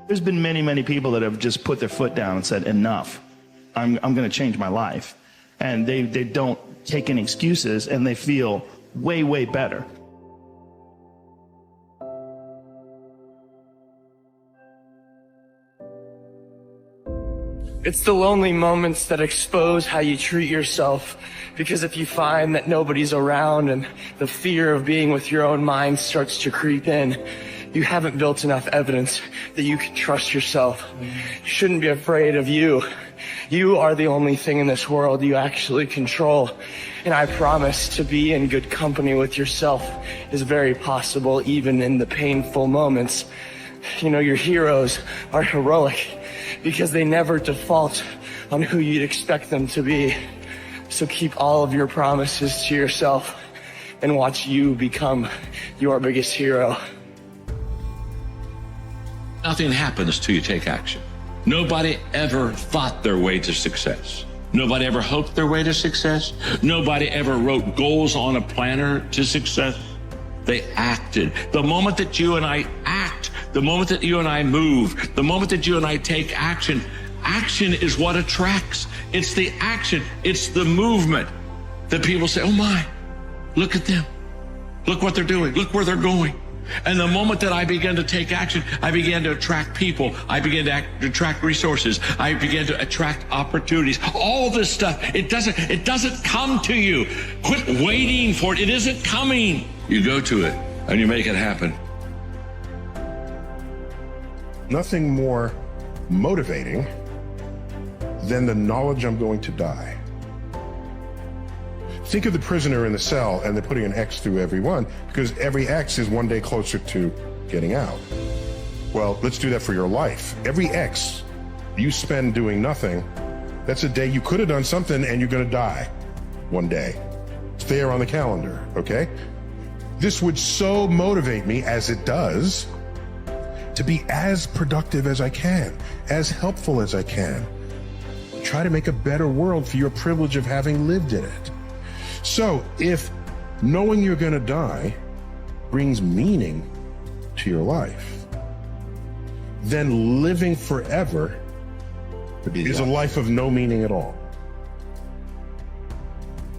There's been many, many people that have just put their foot down and said, enough. I'm going to change my life. And they don't take any excuses, and they feel way, way better. It's the lonely moments that expose how you treat yourself, because if you find that nobody's around and the fear of being with your own mind starts to creep in, you haven't built enough evidence that you can trust yourself. You shouldn't be afraid of you. You are the only thing in this world you actually control. And I promise to be in good company with yourself is very possible, even in the painful moments. You know, your heroes are heroic because they never default on who you'd expect them to be. So keep all of your promises to yourself and watch you become your biggest hero. Nothing happens till you take action. Nobody ever thought their way to success. Nobody ever hoped their way to success. Nobody ever wrote goals on a planner to success. They acted. The moment that you and I act, the moment that you and I move, the moment that you and I take action, action is what attracts. It's the action. It's the movement that people say, oh my, look at them. Look what they're doing. Look where they're going. And the moment that I began to take action, I began to attract people. I began to attract resources. I began to attract opportunities. All this stuff, it doesn't come to you. Quit waiting for it. It isn't coming. You go to it and you make it happen. Nothing more motivating than the knowledge I'm going to die. Think of the prisoner in the cell, and they're putting an X through every one because every X is one day closer to getting out. Well, let's do that for your life. Every X you spend doing nothing, that's a day you could have done something and you're going to die one day. It's there on the calendar, okay? This would so motivate me, as it does, to be as productive as I can, as helpful as I can. Try to make a better world for your privilege of having lived in it. So if knowing you're going to die brings meaning to your life, then living forever is a life of no meaning at all.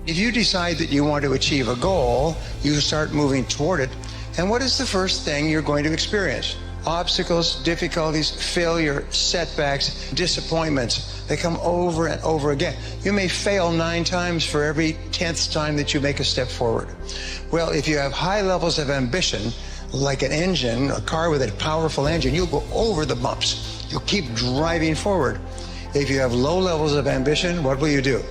If you decide that you want to achieve a goal, you start moving toward it. And what is the first thing you're going to experience? Obstacles, difficulties, failure, setbacks, disappointments. They come over and over again. You may fail 9 times for every 10th time that you make a step forward. Well, if you have high levels of ambition, like an engine, a car with a powerful engine, you'll go over the bumps. You'll keep driving forward. If you have low levels of ambition, what will you do?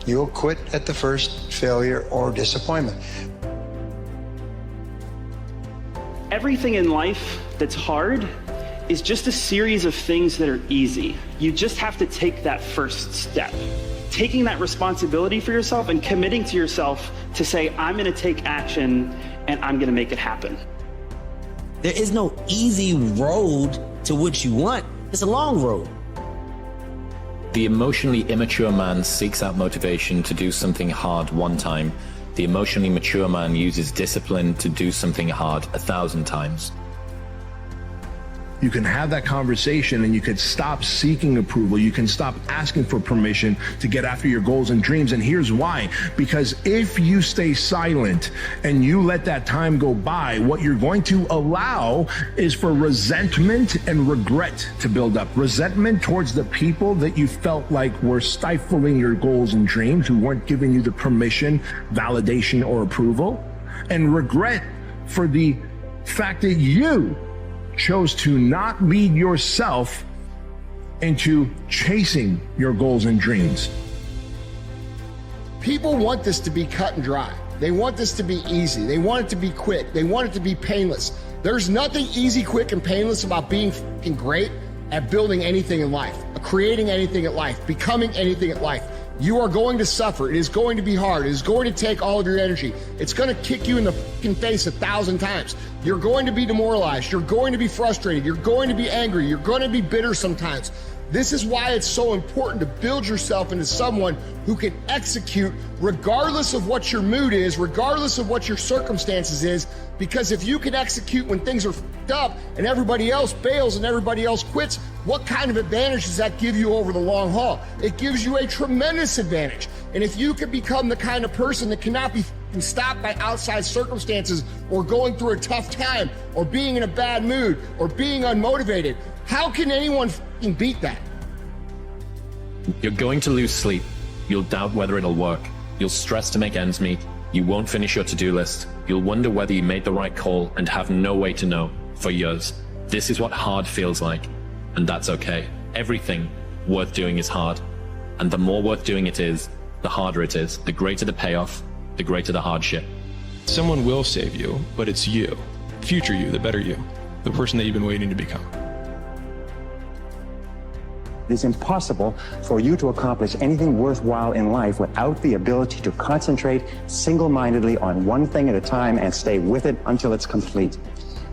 You'll quit at the first failure or disappointment. Everything in life that's hard is just a series of things that are easy. You just have to take that first step. Taking that responsibility for yourself and committing to yourself to say, I'm gonna take action and I'm gonna make it happen. There is no easy road to what you want. It's a long road. The emotionally immature man seeks out motivation to do something hard one time. The emotionally mature man uses discipline to do something hard 1,000 times. You can have that conversation and you could stop seeking approval. You can stop asking for permission to get after your goals and dreams. And here's why. Because if you stay silent and you let that time go by, what you're going to allow is for resentment and regret to build up. Resentment towards the people that you felt like were stifling your goals and dreams, who weren't giving you the permission, validation, or approval. And regret for the fact that you chose to not lead yourself into chasing your goals and dreams. People want this to be cut and dry. They want this to be easy. They want it to be quick. They want it to be painless. There's nothing easy, quick, and painless about being fucking great at building anything in life, creating anything in life, becoming anything in life. You are going to suffer. It is going to be hard. It is going to take all of your energy. It's going to kick you in the fucking face 1,000 times. You're going to be demoralized. You're going to be frustrated. You're going to be angry. You're going to be bitter sometimes. This is why it's so important to build yourself into someone who can execute regardless of what your mood is, regardless of what your circumstances is, because if you can execute when things are f***ed up and everybody else bails and everybody else quits, what kind of advantage does that give you over the long haul? It gives you a tremendous advantage. And if you can become the kind of person that cannot be stopped by outside circumstances or going through a tough time or being in a bad mood or being unmotivated, how can anyone beat that? You're going to lose sleep. You'll doubt whether it'll work. You'll stress to make ends meet. You won't finish your to-do list. You'll wonder whether you made the right call and have no way to know for years. This is what hard feels like, and that's okay. Everything worth doing is hard, and the more worth doing it is, the harder it is. The greater the payoff, the greater the hardship. Someone will save you, but it's you. Future you, the better you. The person that you've been waiting to become. It is impossible for you to accomplish anything worthwhile in life without the ability to concentrate single-mindedly on one thing at a time and stay with it until it's complete.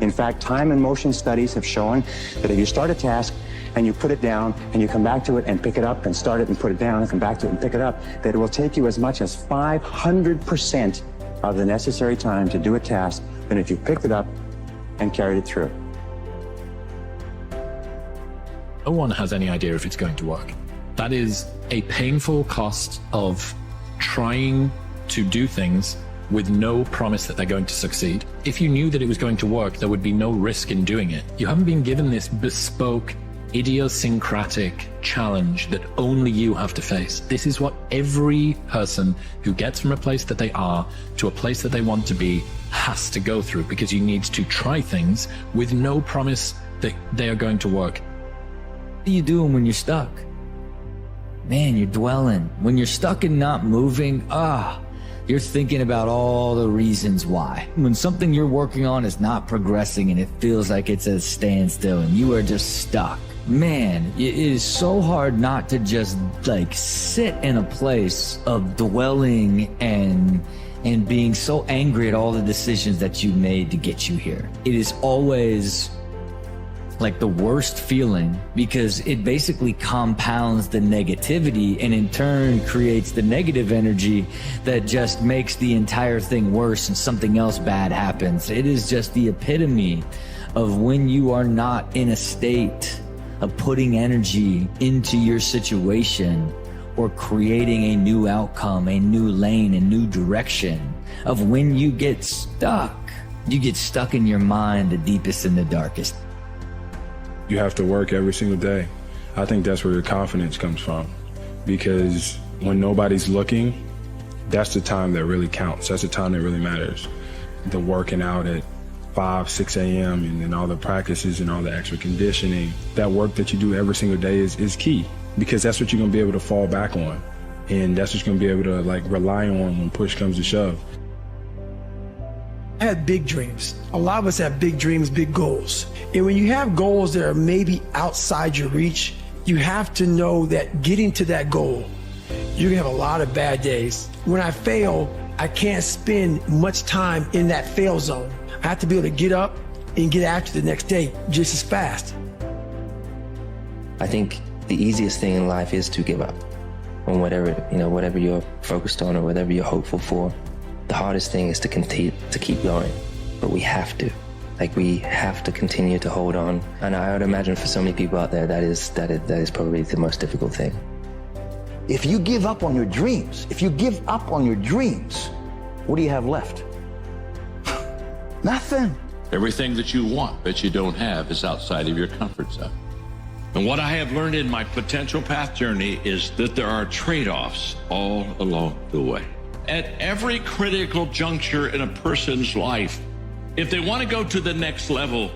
In fact, time and motion studies have shown that if you start a task and you put it down and you come back to it and pick it up and start it and put it down and come back to it and pick it up, that it will take you as much as 500% of the necessary time to do a task than if you picked it up and carried it through. No one has any idea if it's going to work. That is a painful cost of trying to do things with no promise that they're going to succeed. If you knew that it was going to work, there would be no risk in doing it. You haven't been given this bespoke, idiosyncratic challenge that only you have to face. This is what every person who gets from a place that they are to a place that they want to be has to go through, because you need to try things with no promise that they are going to work. What are you doing when you're stuck? Man, you're dwelling. When you're stuck and not moving, you're thinking about all the reasons why. When something you're working on is not progressing and it feels like it's at a standstill and you are just stuck, man, it is so hard not to just like sit in a place of dwelling and being so angry at all the decisions that you made to get you here. It is always like the worst feeling, because it basically compounds the negativity and in turn creates the negative energy that just makes the entire thing worse and something else bad happens. It is just the epitome of when you are not in a state of putting energy into your situation or creating a new outcome, a new lane, a new direction, of when you get stuck. You get stuck in your mind, the deepest and the darkest. You have to work every single day. I think that's where your confidence comes from, because when nobody's looking, that's the time that really counts. That's the time that really matters. The working out at 5, 6 a.m. and then all the practices and all the extra conditioning, that work that you do every single day is key, because that's what you're gonna be able to fall back on. And that's what you're gonna be able to like rely on when push comes to shove. I had big dreams. A lot of us have big dreams, big goals. And when you have goals that are maybe outside your reach, you have to know that getting to that goal, you're gonna have a lot of bad days. When I fail, I can't spend much time in that fail zone. I have to be able to get up and get after the next day just as fast. I think the easiest thing in life is to give up on whatever you're focused on or whatever you're hopeful for. The hardest thing is to continue to keep going, but we have to. We have to continue to hold on. And I would imagine for so many people out there, that is probably the most difficult thing. If you give up on your dreams, what do you have left? Nothing. Everything that you want that you don't have is outside of your comfort zone. And what I have learned in my potential path journey is that there are trade-offs all along the way. At every critical juncture in a person's life, if they want to go to the next level,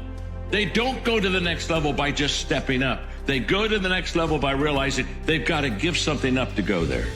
they don't go to the next level by just stepping up. They go to the next level by realizing they've got to give something up to go there.